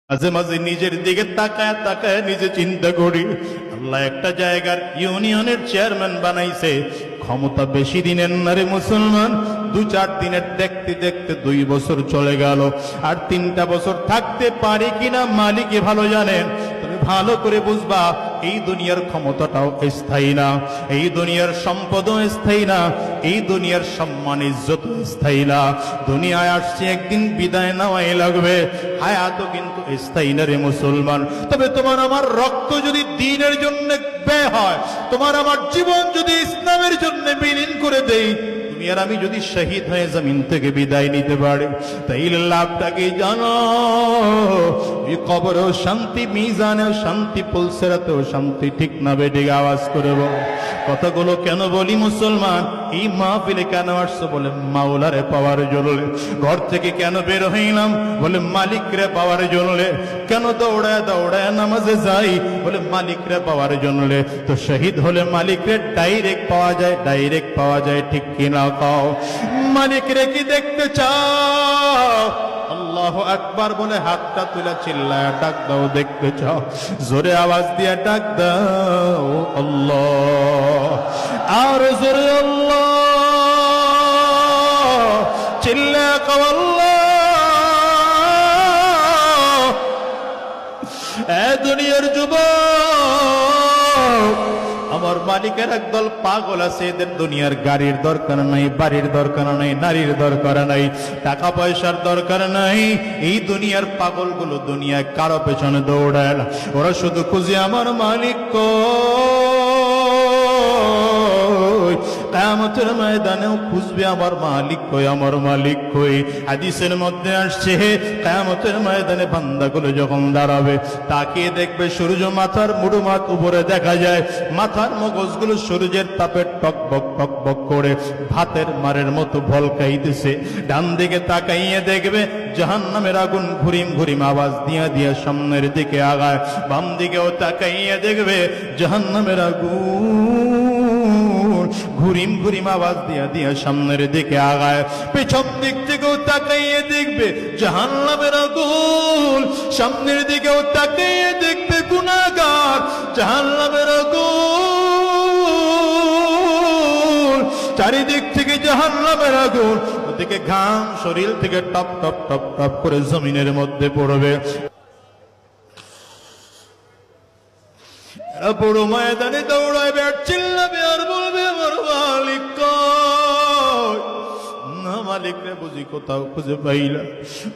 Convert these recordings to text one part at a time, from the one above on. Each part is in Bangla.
মাঝে মাঝে নিজের দিকে তাকায় তাকায় নিজে চিন্তা করি, আল্লাহ একটা জায়গার ইউনিয়নের চেয়ারম্যান বানাইছে, ক্ষমতা বেশি দিনের না রে মুসলমান। 2-4 দিনের দেখতে দেখতে 2 বছর চলে গেল, আর 3টা বছর থাকতে পারে কিনা মালিকই ভালো জানেন। তুমি ভালো করে বুঝবা, এই দুনিয়ার ক্ষমতাটাও স্থায়ী না, এই দুনিয়ার সম্পদও স্থায়ী না, এই দুনিয়ার সম্মান ইজ্জত স্থায়ী না। দুনিয়ায় আসছে একদিন বিদায় নেওয়াই লাগবে, হায়াতও কিন্তু স্থায়ী না রে মুসলমান। তবে তোমার আমার রক্ত যদি দ্বীনের জন্য ব্যয় হয়, তোমার আমার জীবন যদি ইসলামের জন্য বিলীন করে দেই, তুমি আর আমি যদি শহীদ হয়ে জমিন থেকে বিদায় নিতে পারি, তাইলে লাভটাকে জানো। এই কবরেও শান্তি, মিজানেও শান্তি, পুলসেরাতেও শান্তি, ঠিক না বেঠিক আওয়াজ করে বল। কথাগুলো কেন বলি মুসলমান? এই মাহফিলে কেন আসছো? বলে মাওলারে পাওয়ার জন্য। ঘর থেকে কেন বের হইলাম? বলে মালিকরে পাওয়ার জন্য। কেন দৌড়ায় দৌড়ায় নামাজে যাই? বলে মালিকরে পাওয়ার জন্য। তো শহীদ হলে মালিকরে ডাইরেক্ট পাওয়া যায়, ডাইরেক্ট পাওয়া যায়, ঠিক কিনা কও? মালিকরে কি দেখতে চাও? আল্লাহু আকবার বলে হাতটা তুলে চিল্লায় ডাক দাও, দেখতে চাও? জোরে আওয়াজ দিয়ে ডাক দাও আল্লাহ, আর জোরে আল্লাহ, চিল্লায় কও আল্লাহ। এ দুনিয়ার যুবক, আমার মালিকের একদল পাগল আছে, এদের দুনিয়ার গাড়ির দরকার নাই, বাড়ির দরকার নাই, নারীর দরকার নাই, টাকা পয়সার দরকার নাই। এই দুনিয়ার পাগলগুলো দুনিয়ায় কারো পেছনে দৌড়ায় না, ওরা শুধু খুঁজে আমার মালিক কই। কিয়ামতের ময়দানেও খুঁজবে আমার মালিক কই, আমার মালিক কই। হাদিসের মধ্যে আসছে, কিয়ামতের ময়দানে বান্দাগুলো যখন দাঁড়াবে, তাকিয়ে দেখবে সূর্য মাথার মুড়ো মাথ উপরে দেখা যায়, মাথার মগজগুলো সূর্যের তাপে টকবক টকবক করে ভাতের মারের মতো ভলকাইতেছে। ডান দিকে তাকাইয়ে দেখবে জাহান্নামের আগুন ঘুরিম ঘুরিম আওয়াজ দিয়া দিয়া সামনের দিকে আগায়। বাম দিকেও তাকাইয়ে দেখবে জাহান্নামের আগুন ঘুরিম ঘুরিম আওয়াজ দিয়া দিয়া সামনের দিকে আগায়। পেছন দিক থেকেও তাকাইয়ে দেখবে জাহান্নামের আগুন, সামনের দিকেও তাকাইয়ে দেখবে গুনাহগার, জাহান্নামের আগুন, চারিদিক থেকে জাহান্নামের আগুন। ওদিকে ঘাম শরীর থেকে টপ টপ টপ টপ করে জমিনের মধ্যে পড়বে। বড় ময়দানে দৌড়াবে আর চিল্লাবে আর বলবে আমার মালিক কই? না, মালিকরে বুঝি কোথাও খুঁজে পাইলা।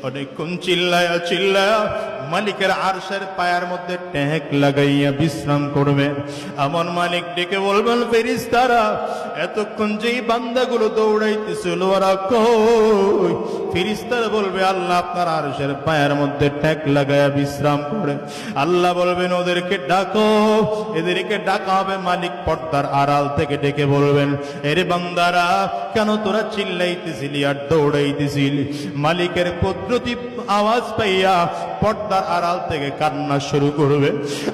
অনেকক্ষণ চিল্লায়া চিল্লায়া মালিকের আরশের পায়ের মধ্যে ট্যাঁক লাগাইয়া বিশ্রাম করবে। আমার মালিক ডেকে বলবেন, ফেরেশতারা এতক্ষণ যেই বান্দাগুলো দৌড়াইতেছিল ওরা কই? ফেরেশতারা বলবে, আল্লাহ আপনার আরশের পায়ের মধ্যে ট্যাঁক লাগাইয়া বিশ্রাম করে। আল্লাহ বলবেন, ওদেরকে ডাকো। এদেরকে ডাকা হবে। মালিক পর্দার আড়াল থেকে ডেকে বলবেন, এরে বান্দারা, কেন তোরা চিল্লাইতেছিলি আর দৌড়াইতেছিলি? মালিকের কুদরতি আওয়াজ পাইয়া পর্দার আড়াল থেকে কান্না শুরু করবে।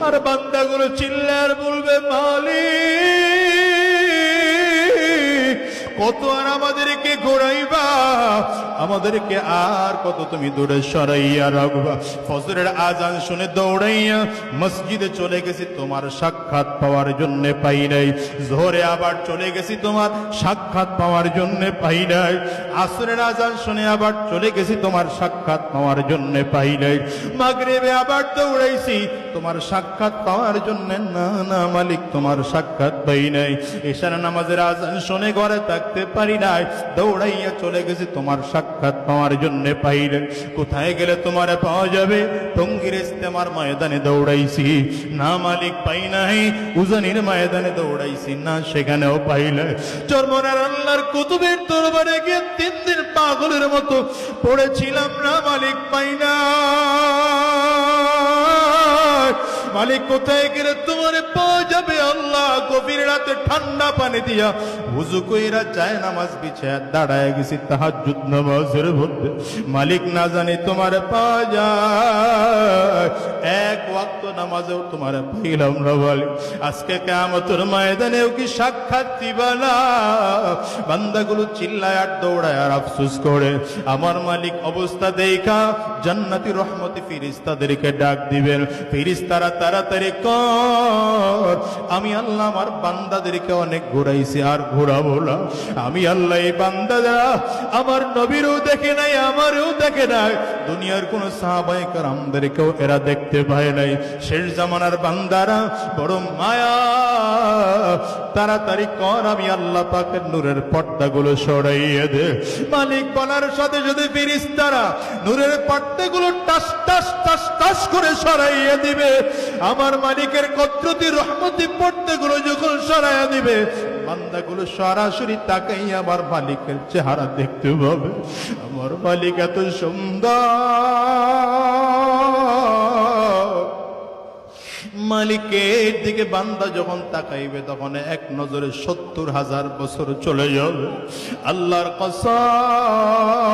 আর বান্দাগুলো চিল্লায় আর বলবে, মালিক কত আর আমাদেরকে ঘোরাইবা, আমাদেরকে আর কত তুমি দূরে সরাইয়া রাখবা? ফজরের আজান শুনে দৌড়াইয়া মসজিদে চলে গেছি, তোমার সাক্ষাৎ পাওয়ার জন্য পাই নাই। জোহরে আবার চলে গেছি, তোমার সাক্ষাৎ পাওয়ার জন্য পাই নাই। আসরের আজান শুনে আবার চলে গেছি, তোমার সাক্ষাৎ পাওয়ার জন্য পাই নাই। মাগরিবে আবার দৌড়াইছি, তোমার সাক্ষাৎ পাওয়ার জন্য না, না মালিক তোমার সাক্ষাৎ পাই নাই। এশার নামাজের আজান শুনে ঘরে থাকতে পারি নাই, দৌড়াইয়া চলে গেছি, তোমার সাক্ষাৎ পাওয়ার জন্য পাই নাই। কোথায় গেলে তোমার পাওয়া যাবে? টঙ্গীর ইস্তেমার ময়দানে দৌড়াইছি, না মালিক পাই নাই। উজানির ময়দানে দৌড়াইছি, না সেখানেও পাই নাই। চরমনার আল্লাহর কুতুবের দরবারে গিয়ে 3 দিন পাগলের মতো পড়েছিলাম, না মালিক পাই না। মালিক কোথায় গেলে তোমার পাওয়া যাবে? আল্লাহ গভীর রাতে ঠান্ডা পানি দিয়া ওযু কইরা যায় নামাজ বিছায়া দাঁড়ায় গেছি তাহাজ্জুদ নামাজের মধ্যে। মালিক না জানি তোমার পাওয়া যায়। 1 ওয়াক্ত ওয়াক্ত নামাজেও তোমার পাইলাম না বলে আজকে কিয়ামতের ময়দানেও কি সাক্ষাৎ দিবা না? বান্দাগুলো চিল্লায় আর দৌড়ায় আর আফসোস করে আমার মালিক অবস্থা দেখা জান্নাতি রহমতি ফেরেশতাদেরকে ডাক দিবেন, ফেরেশতারা তাড়াতাড়ি কর, আমি আল্লাহ আমার বান্দাদেরকে অনেক ঘুরাইছি আর ঘুরাবো না। আমি আল্লাহ এই বান্দারা আমার নবীরও দেখে নাই, আমারও দেখে নাই, দুনিয়ার কোন সাহাবায়ে কেরামদেরকেও এরা দেখতে পায় নাই। শেষ জামানার বান্দারা বড় মায়া, তাড়াতাড়ি কর, আমি আল্লাহ পাকের নূরের পর্দাগুলো সরাইয়ে দে। মালিক বলার সাথে সাথে ফেরেশতারা নূরের পর্দাগুলো টাস টাস টাস টাস করে সরাইয়ে দিবে। আমার মালিকের কুদরতি রহমতি পর্দাগুলো যখন সরাইয়া দিবে, বান্দাগুলো সরাসরি তাকাই আমার মালিকের চেহারা দেখতে পাবে। আমার মালিক এত সুন্দর, মালিকের দিকে বান্দা যখন তাকাইবে তখন এক নজরে ৭০,০০০ বছর চলে যাবে। আল্লাহর কসম।